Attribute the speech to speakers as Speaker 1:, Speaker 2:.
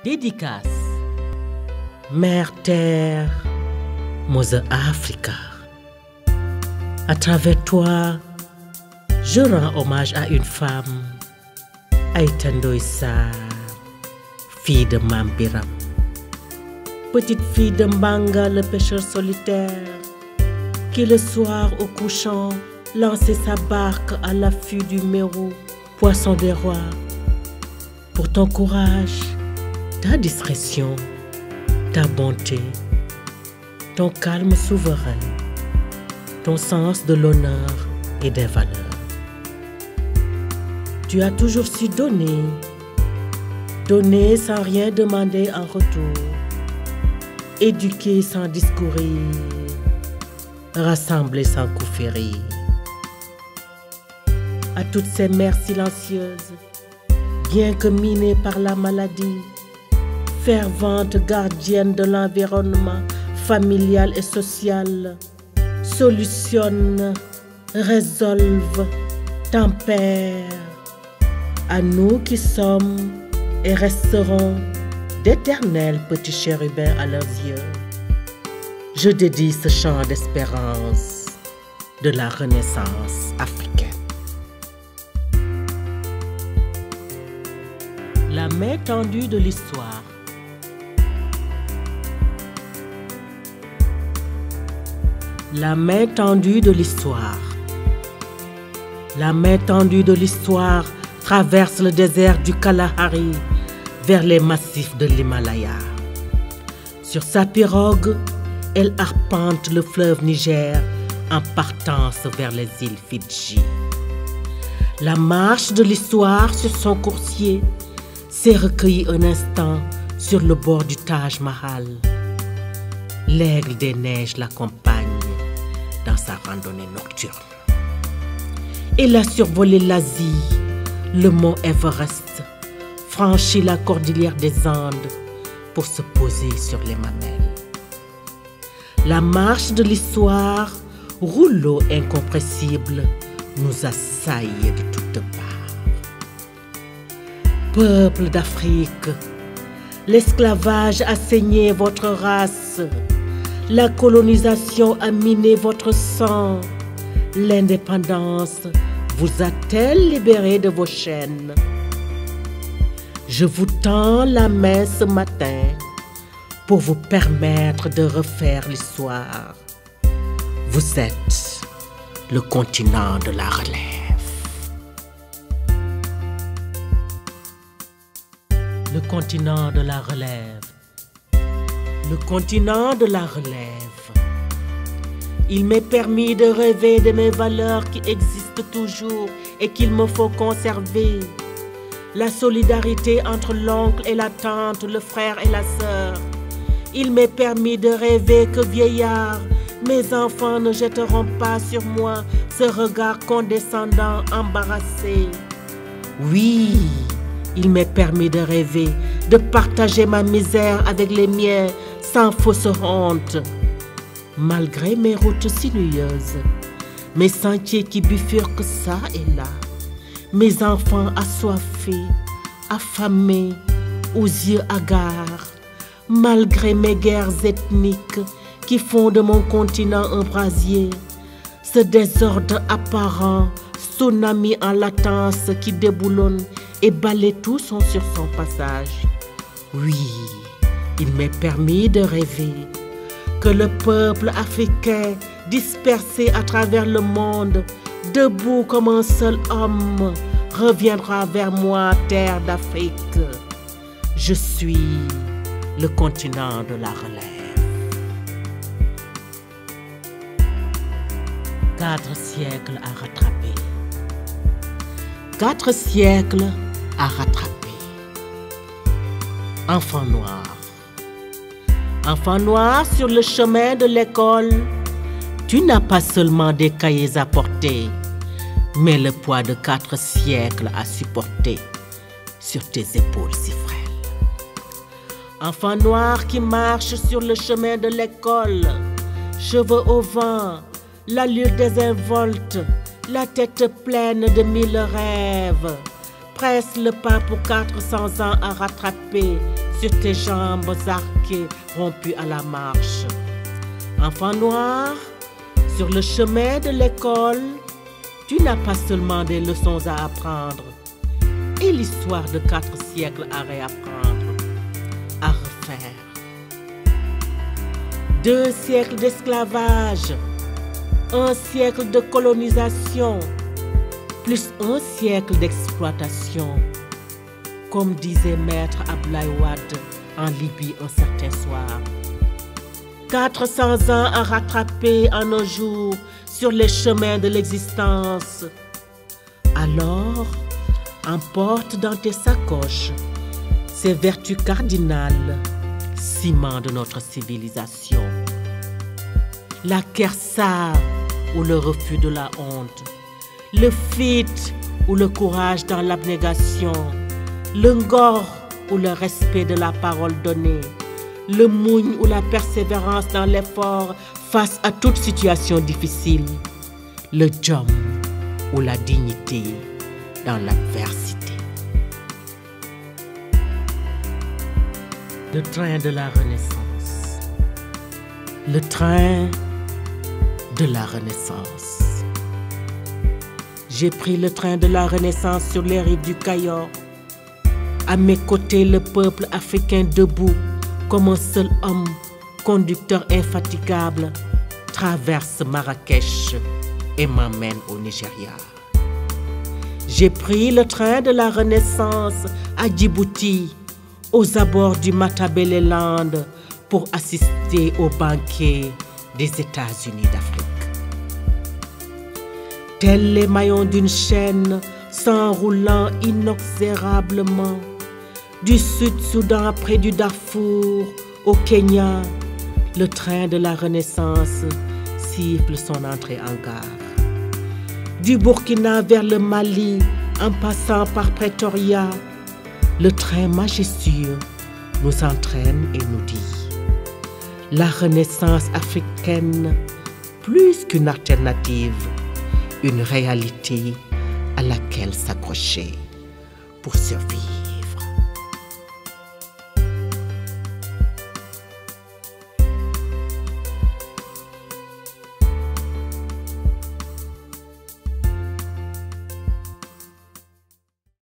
Speaker 1: Dédicace. Mère Terre, Mother Africa. À travers toi, je rends hommage à une femme, Aïta Ndoye Sarr, fille de Mame Biram. Petite fille de Mbanga, le pêcheur solitaire, qui le soir au couchant lançait sa barque à l'affût du mérou, poisson des rois. Pour ton courage, ta discrétion, ta bonté, ton calme souverain, ton sens de l'honneur et des valeurs. Tu as toujours su donner, donner sans rien demander en retour, éduquer sans discourir, rassembler sans coup férir. À toutes ces mères silencieuses, bien que minées par la maladie, ferventes gardiennes de l'environnement familial et social, solutionnent, résolvent, tempèrent. À nous qui sommes et resterons d'éternels petits chérubins à leurs yeux, je dédie ce chant d'espérance de la Renaissance africaine. La main tendue de l'histoire. La main tendue de l'histoire. La main tendue de l'histoire traverse le désert du Kalahari vers les massifs de l'Himalaya. Sur sa pirogue, elle arpente le fleuve Niger en partance vers les îles Fidji. La marche de l'histoire sur son coursier s'est recueillie un instant sur le bord du Taj Mahal. L'aigle des neiges l'accompagne dans sa randonnée nocturne. Il a survolé l'Asie, le mont Everest, franchi la cordillère des Andes pour se poser sur les mamelles. La marche de l'histoire, rouleau incompressible, nous assaille de toutes parts. Peuple d'Afrique, l'esclavage a saigné votre race, la colonisation a miné votre sang, l'indépendance vous a-t-elle libéré de vos chaînes? Je vous tends la main ce matin pour vous permettre de refaire l'histoire. Vous êtes le continent de la relève. Le continent de la relève. Le continent de la relève. Il m'est permis de rêver de mes valeurs qui existent toujours et qu'il me faut conserver. La solidarité entre l'oncle et la tante, le frère et la sœur. Il m'est permis de rêver que vieillard, mes enfants ne jetteront pas sur moi ce regard condescendant, embarrassé. Oui, il m'est permis de rêver, de partager ma misère avec les miens sans fausse honte. Malgré mes routes sinueuses, mes sentiers qui bifurquent ça et là, mes enfants assoiffés, affamés, aux yeux hagards, malgré mes guerres ethniques qui font de mon continent un brasier, ce désordre apparent, tsunami en latence qui déboulonne et balaie tout sur son passage. Oui, il m'est permis de rêver que le peuple africain dispersé à travers le monde, debout comme un seul homme, reviendra vers moi, terre d'Afrique. Je suis le continent de la relève. 4 siècles à rattraper. 4 siècles à rattraper. Enfant noir. Enfant noir, sur le chemin de l'école, tu n'as pas seulement des cahiers à porter, mais le poids de 4 siècles à supporter sur tes épaules si frêles. Enfant noir qui marche sur le chemin de l'école, cheveux au vent, l'allure désinvolte, la tête pleine de 1000 rêves, presse le pas pour 400 ans à rattraper sur tes jambes arquées, rompues à la marche. Enfant noir, sur le chemin de l'école, tu n'as pas seulement des leçons à apprendre et l'histoire de 4 siècles à réapprendre, à refaire. 2 siècles d'esclavage, 1 siècle de colonisation, plus 1 siècle d'exploitation, comme disait Maître Abdoulaye Wade en Libye un certain soir. 400 ans à rattraper en un jour sur les chemins de l'existence. Alors, emporte dans tes sacoches ces vertus cardinales, ciment de notre civilisation. La kersa ou le refus de la honte, le fit ou le courage dans l'abnégation, le ngor ou le respect de la parole donnée, le muñ ou la persévérance dans l'effort face à toute situation difficile, le jom ou la dignité dans l'adversité. Le train de la Renaissance. Le train de la Renaissance. J'ai pris le train de la Renaissance sur les rives du Cayor. À mes côtés, le peuple africain debout, comme un seul homme, conducteur infatigable, traverse Marrakech et m'emmène au Nigeria. J'ai pris le train de la Renaissance à Djibouti, aux abords du Matabeleland, pour assister au banquet des États-Unis d'Afrique. Tels les maillons d'une chaîne, s'enroulant inexorablement, du Sud-Soudan près du Darfour au Kenya, le train de la Renaissance siffle son entrée en gare. Du Burkina vers le Mali, en passant par Pretoria, le train majestueux nous entraîne et nous dit: la Renaissance africaine, plus qu'une alternative, une réalité à laquelle s'accrocher pour survivre.